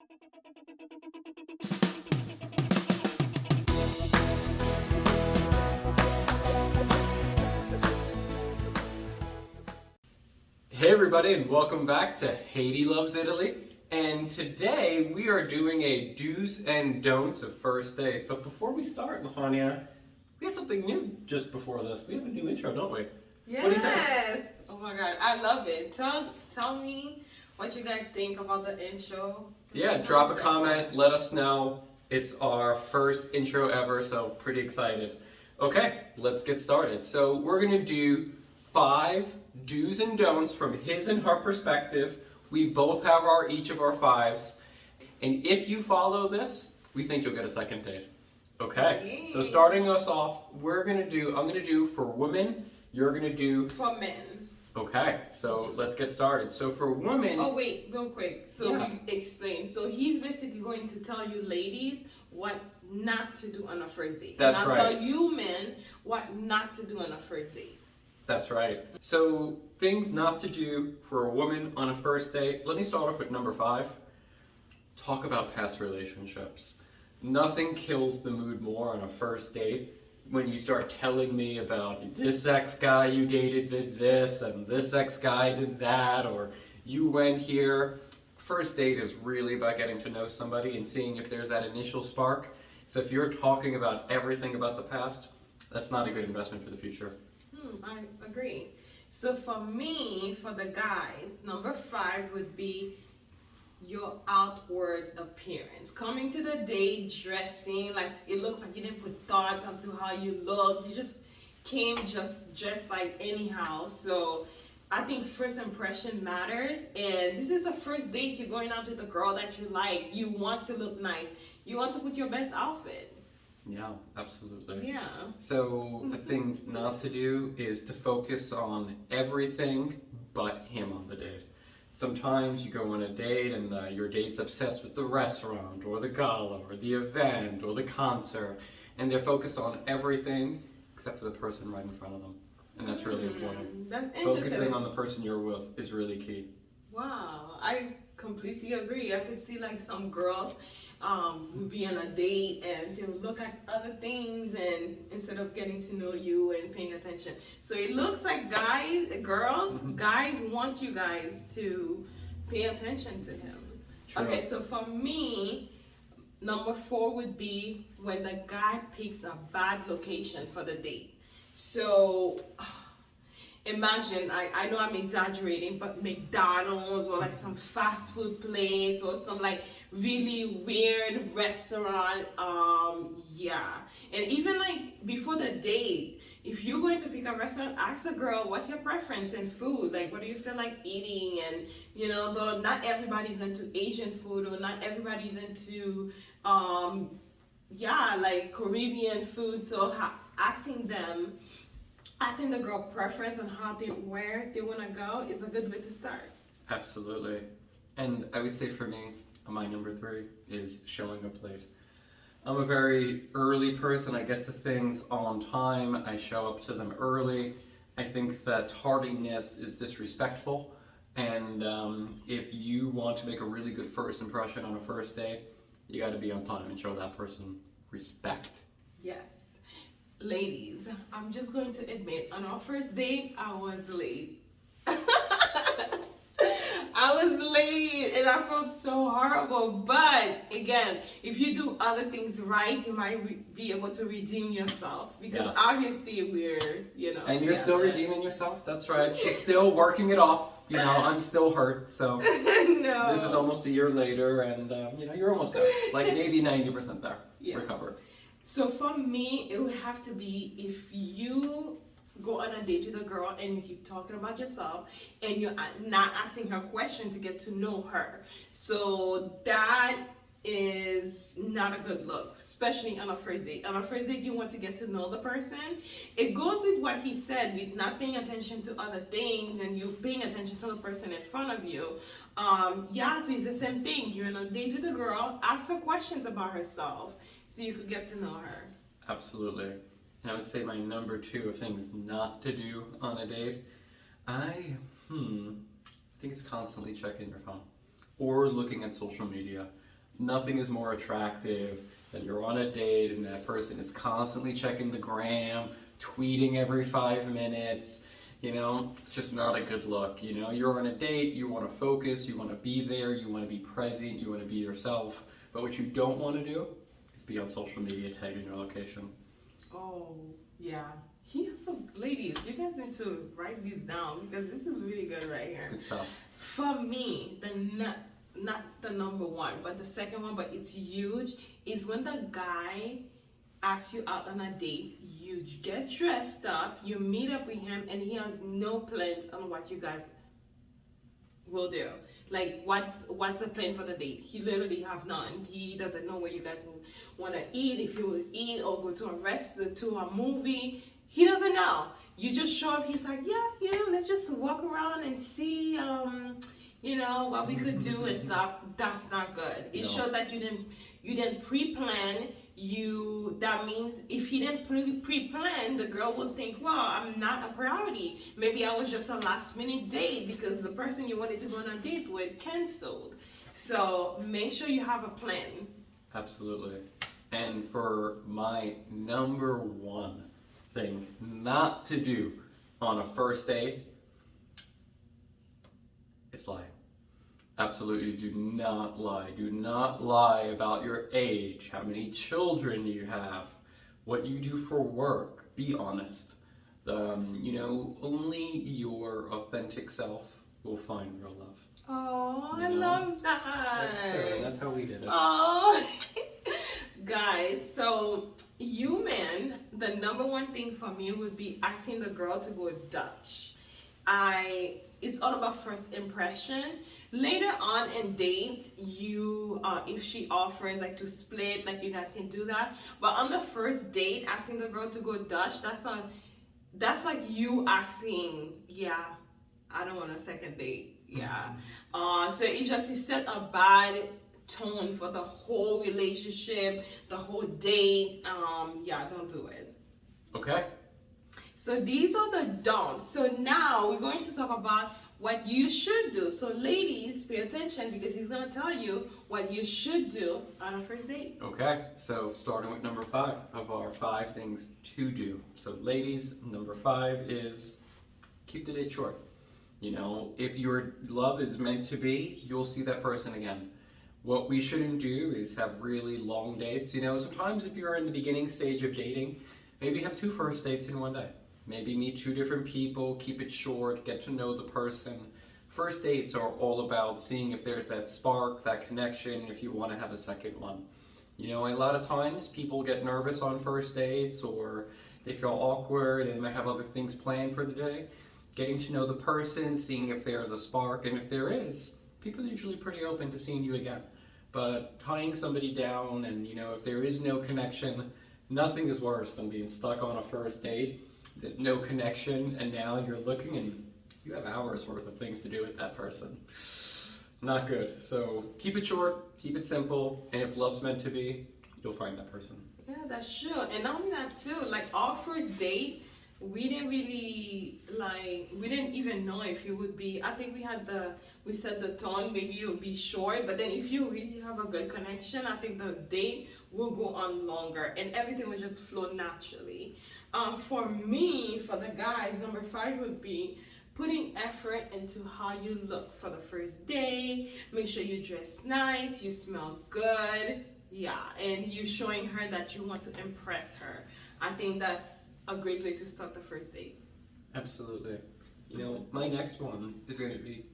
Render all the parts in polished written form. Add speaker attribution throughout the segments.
Speaker 1: Hey everybody, and welcome back to Haiti Loves Italy. And today we are doing a do's and don'ts of first date. But before we start, LaFania, we have something new just before this. We have a new intro, don't we?
Speaker 2: Yes.
Speaker 1: What do you think?
Speaker 2: Oh my god, I love it. Tell me what you guys think about the intro.
Speaker 1: Yeah, drop a comment, let us know. It's our first intro ever, so pretty excited. Okay, let's get started. So we're gonna do 5 do's and don'ts from his and her perspective. We both have each of our 5s. And if you follow this, we think you'll get a second date. Okay,
Speaker 2: Yay.
Speaker 1: so starting us off, I'm gonna do for women, you're gonna do
Speaker 2: for men.
Speaker 1: Okay, so let's get started. So for women...
Speaker 2: Oh wait, real quick. So
Speaker 1: Yeah.
Speaker 2: we explain. So he's basically going to tell you ladies what not to do on a first date.
Speaker 1: That's
Speaker 2: and
Speaker 1: right.
Speaker 2: I'll tell you men what not to do on a first date.
Speaker 1: That's right. So things not to do for a woman on a first date. Let me start off with number 5. Talk about past relationships. Nothing kills the mood more on a first date when you start telling me about this ex guy you dated did this and this ex guy did that, or you went here. First date is really about getting to know somebody and seeing if there's that initial spark. So if you're talking about everything about the past, that's not a good investment for the future.
Speaker 2: I agree. So for me, for the guys, number 5 would be your outward appearance. Coming to the date dressing like it looks like you didn't put thoughts onto how you look. You just came just dressed like anyhow. So I think first impression matters, and this is a first date. You're going out with a girl that you like. You want to look nice. You want to put your best outfit.
Speaker 1: Yeah, absolutely.
Speaker 2: Yeah.
Speaker 1: So the things not to do is to focus on everything but him on the date. Sometimes you go on a date and your date's obsessed with the restaurant or the gala or the event or the concert, and they're focused on everything except for the person right in front of them. And that's really important.
Speaker 2: That's interesting.
Speaker 1: Focusing on the person you're with is really key.
Speaker 2: Wow, I completely agree. I could see like some girls would be on a date and they would look at other things and instead of getting to know you and paying attention. So it looks like guys want you guys to pay attention to him.
Speaker 1: True.
Speaker 2: Okay, so for me, number 4 would be when the guy picks a bad location for the date. So imagine, I know I'm exaggerating, but McDonald's or like some fast food place or some like really weird restaurant. And even like before the date, if you're going to pick a restaurant, ask a girl what's your preference in food, like what do you feel like eating. And though not everybody's into Asian food or not everybody's into like Caribbean food, so asking the girl preference on where they want to go is a good way to start.
Speaker 1: Absolutely. And I would say for me, my number 3 is showing up late. I'm a very early person. I get to things on time. I show up to them early. I think that tardiness is disrespectful. And if you want to make a really good first impression on a first date, you got to be on time and show that person respect.
Speaker 2: Yes. Ladies, I'm just going to admit, on our first date, I was late. I was late and I felt so horrible. But again, if you do other things right, you might be able to redeem yourself. Because obviously we're,
Speaker 1: And you're still redeeming yourself? That's right. She's still working it off. I'm still hurt. So
Speaker 2: no.
Speaker 1: This is almost a year later and, you're almost there. Like maybe 90% there.
Speaker 2: Yeah.
Speaker 1: Recovered.
Speaker 2: So for me, it would have to be if you go on a date with a girl and you keep talking about yourself and you're not asking her questions to get to know her. So that is not a good look, especially on a first date. On a first date, you want to get to know the person. It goes with what he said, with not paying attention to other things and you paying attention to the person in front of you. So it's the same thing. You're on a date with a girl, ask her questions about herself so you could get to know her.
Speaker 1: Absolutely. And I would say my number 2 of things not to do on a date, I think it's constantly checking your phone or looking at social media. Nothing is more attractive than you're on a date and that person is constantly checking the gram, tweeting every 5 minutes. It's just not a good look. You're on a date, you want to focus, you want to be there, you want to be present, you want to be yourself. But what you don't want to do is be on social media tagging your location.
Speaker 2: Oh, yeah. He has some ladies. You guys need to write these down because this is really good right here.
Speaker 1: It's good stuff.
Speaker 2: For me, not the number one, but the second one, but it's huge, is when the guy asks you out on a date, you get dressed up, you meet up with him, and he has no plans on what you guys will do. Like, what's the plan for the date? He literally have none. He doesn't know where you guys will want to eat, if you will eat or go to a restaurant, to a movie. He doesn't know. You just show up. He's like, yeah, let's just walk around and see, what we could do and stuff. That's not good. It showed that you didn't pre-plan. That means if he didn't pre-plan, the girl would think, well, I'm not a priority. Maybe I was just a last minute date because the person you wanted to go on a date with canceled. So make sure you have a plan.
Speaker 1: Absolutely. And for my number one thing not to do on a first date, it's lie. Absolutely do not lie. Do not lie about your age, how many children you have, what you do for work. Be honest. Only your authentic self will find real love.
Speaker 2: Oh, I love that.
Speaker 1: That's true, and that's how we did it.
Speaker 2: Oh, guys, so you men, the number one thing for me would be asking the girl to go Dutch. It's all about first impression. Later on in dates, if she offers like to split, like you guys can do that. But on the first date, asking the girl to go Dutch, that's like you asking, yeah, I don't want a second date. Yeah. So it set a bad tone for the whole relationship, the whole date. Don't do it.
Speaker 1: Okay.
Speaker 2: So these are the don'ts. So now we're going to talk about what you should do. So ladies, pay attention because he's going to tell you what you should do on a first date.
Speaker 1: Okay, so starting with number 5 of our 5 things to do. So ladies, number 5 is keep the date short. If your love is meant to be, you'll see that person again. What we shouldn't do is have really long dates. Sometimes if you're in the beginning stage of dating, maybe have 2 first dates in one day. Maybe meet 2 different people, keep it short, get to know the person. First dates are all about seeing if there's that spark, that connection, if you want to have a second one. A lot of times people get nervous on first dates or they feel awkward and they might have other things planned for the day. Getting to know the person, seeing if there's a spark, and if there is, people are usually pretty open to seeing you again. But tying somebody down and, if there is no connection, nothing is worse than being stuck on a first date. There's no connection, and now you're looking and you have hours worth of things to do with that person. Not good. So keep it short, keep it simple, and if love's meant to be, you'll find that person.
Speaker 2: Yeah, that's true. And not only that too, like our first date, we didn't even know if it would be, I think we set the tone, maybe it would be short, but then if you really have a good connection, I think the date will go on longer and everything will just flow naturally. For me, for the guys, number 5 would be putting effort into how you look for the first day. Make sure you dress nice, you smell good, and you showing her that you want to impress her. I think that's a great way to start the first date.
Speaker 1: Absolutely. My next one is going to be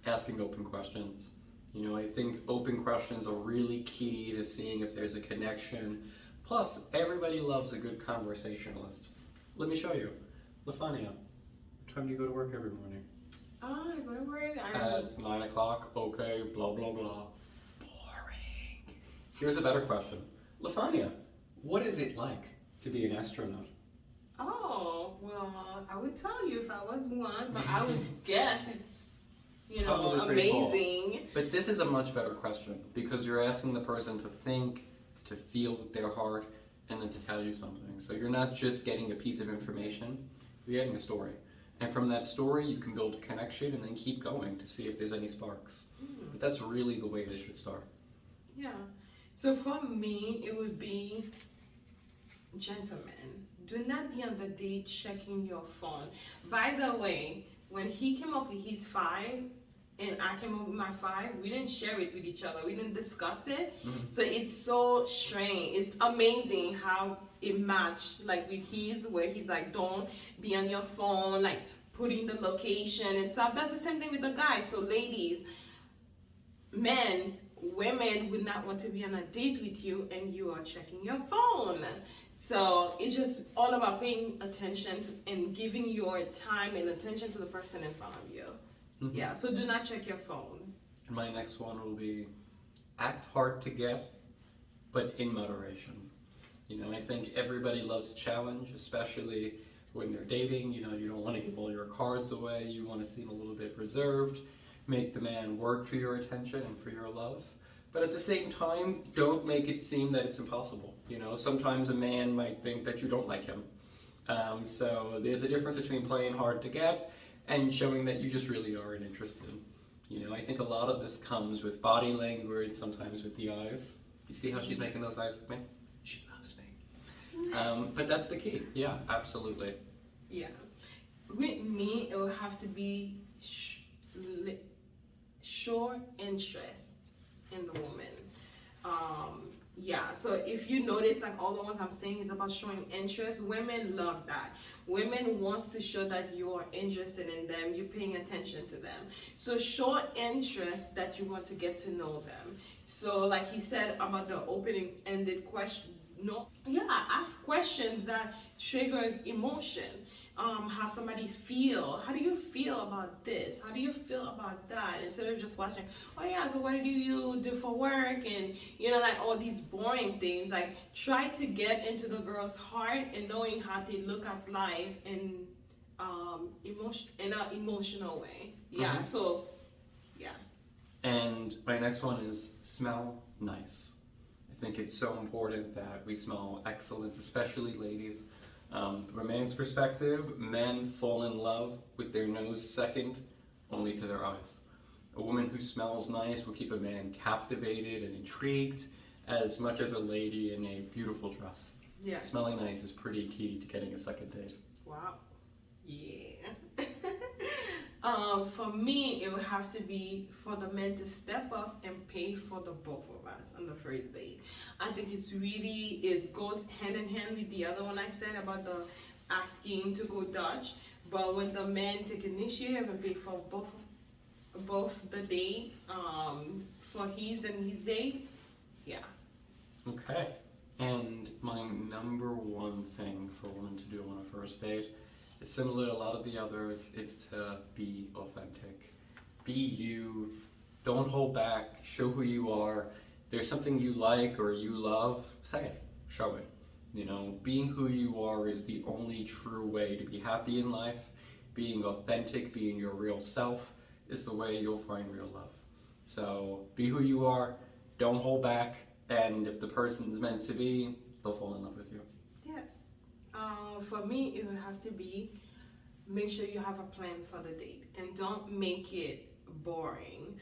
Speaker 1: asking open questions. I think open questions are really key to seeing if there's a connection. Plus, everybody loves a good conversationalist. Let me show you. Lafania, what time do you go to work every morning?
Speaker 2: I go to work
Speaker 1: at 9 o'clock. Okay, blah, blah, blah. Boring. Here's a better question. Lafania, what is it like to be an astronaut?
Speaker 2: Oh, well, I would tell you if I was one, but I would guess it's, amazing.
Speaker 1: Cool. But this is a much better question because you're asking the person to think, to feel with their heart, and then to tell you something. So you're not just getting a piece of information, you're getting a story. And from that story, you can build a connection and then keep going to see if there's any sparks. But that's really the way this should start.
Speaker 2: Yeah. So for me, it would be, gentlemen, do not be on the date checking your phone. By the way, when he came up with his 5 and I came up with my 5, we didn't share it with each other. We didn't discuss it. So it's so strange. It's amazing how it matched, like with his, where he's like, don't be on your phone, like putting the location and stuff. That's the same thing with the guys. So ladies, men, women would not want to be on a date with you and you are checking your phone. So it's just all about paying attention to, and giving your time and attention to the person in front of you. Yeah, so do not check your phone.
Speaker 1: And my next one will be act hard to get, but in moderation. You know, I think everybody loves a challenge, especially when they're dating. You know, you don't want to give all your cards away. You want to seem a little bit reserved, make the man work for your attention and for your love. But at the same time, don't make it seem that it's impossible. You know, sometimes a man might think that you don't like him. So there's a difference between playing hard to get and showing that you just really aren't interested. You know, I think a lot of this comes with body language, sometimes with the eyes. You see how she's making those eyes at me? She loves me. But that's the key. Yeah, absolutely.
Speaker 2: Yeah. With me, it will have to be show interest in the woman. Yeah, so if you notice, like all the ones I'm saying is about showing interest, women love that. Women wants to show that you are interested in them, you're paying attention to them. So show interest that you want to get to know them. So like he said about the opening-ended question, ask questions that triggers emotion. How somebody feel? How do you feel about this? How do you feel about that? Instead of just watching, oh yeah, so what do you do for work? And you know, like all these boring things. Like try to get into the girl's heart and knowing how they look at life in in an emotional way. Yeah. So yeah. And
Speaker 1: my next one is smell nice. I think it's so important that we smell excellent, especially ladies. From a man's perspective, men fall in love with their nose second only to their eyes. A woman who smells nice will keep a man captivated and intrigued as much as a lady in a beautiful dress.
Speaker 2: Yes.
Speaker 1: Smelling nice is pretty key to getting a second date.
Speaker 2: Wow. Yeah. For me, it would have to be for the men to step up and pay for the both of us on the first date. I think it goes hand in hand with the other one I said about the asking to go Dutch. But when the men take initiative and pay for both the date, for his and his date, yeah.
Speaker 1: Okay. And my number one thing for a woman to do on a first date, it's similar to a lot of the others, it's to be authentic. Be you, don't hold back, show who you are. If there's something you like or you love, say it, show it. You know, being who you are is the only true way to be happy in life. Being authentic, being your real self is the way you'll find real love. So be who you are, don't hold back, and if the person's meant to be, they'll fall in love with you.
Speaker 2: Yes. For me, it would have to be make sure you have a plan for the date and don't make it boring.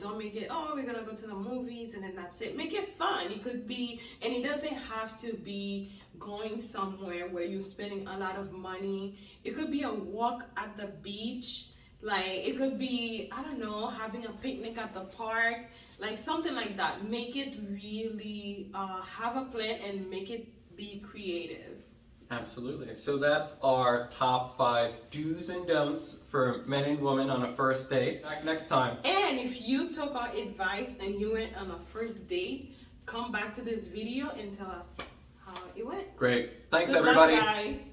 Speaker 2: Don't make it, oh, we're gonna go to the movies and then that's it. Make it fun. It could be, and it doesn't have to be going somewhere where you're spending a lot of money. It could be a walk at the beach. Like it could be, I don't know, having a picnic at the park, like something like that. Make it really have a plan and make it be creative.
Speaker 1: Absolutely. So that's our top 5 do's and don'ts for men and women on a first date. Back next time.
Speaker 2: And if you took our advice and you went on a first date, come back to this video and tell us how it went.
Speaker 1: Great. Thanks,
Speaker 2: Good
Speaker 1: everybody.
Speaker 2: luck, guys.